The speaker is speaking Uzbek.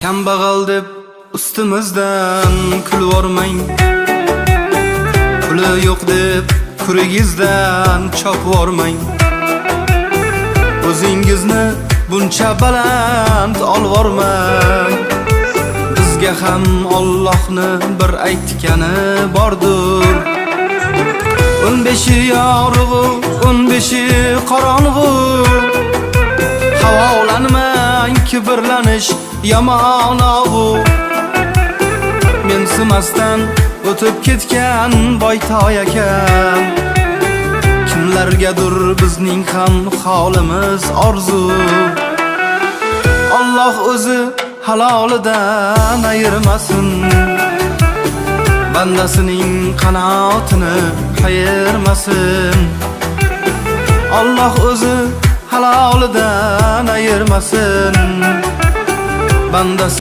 Kambag'al deb ustimizdan kulvormang, puli yo'q deb kurigizdan chopvormang. O'zingizni buncha baland olvormang. Bizga ham Allohni bir aytgani bordir. 15 yorug'u, 15 qorong'u. Havolanmang, kibrlanish yomon bu. Mensimasdan o'tib ketgan boytoy ekan. Kimlargadir bizning ham holimiz orzu. Alloh o'zi halolidan ayirmasin, bandasining qanotini qayirmasin. Alloh o'zi halolidan ayirmasin, bandasi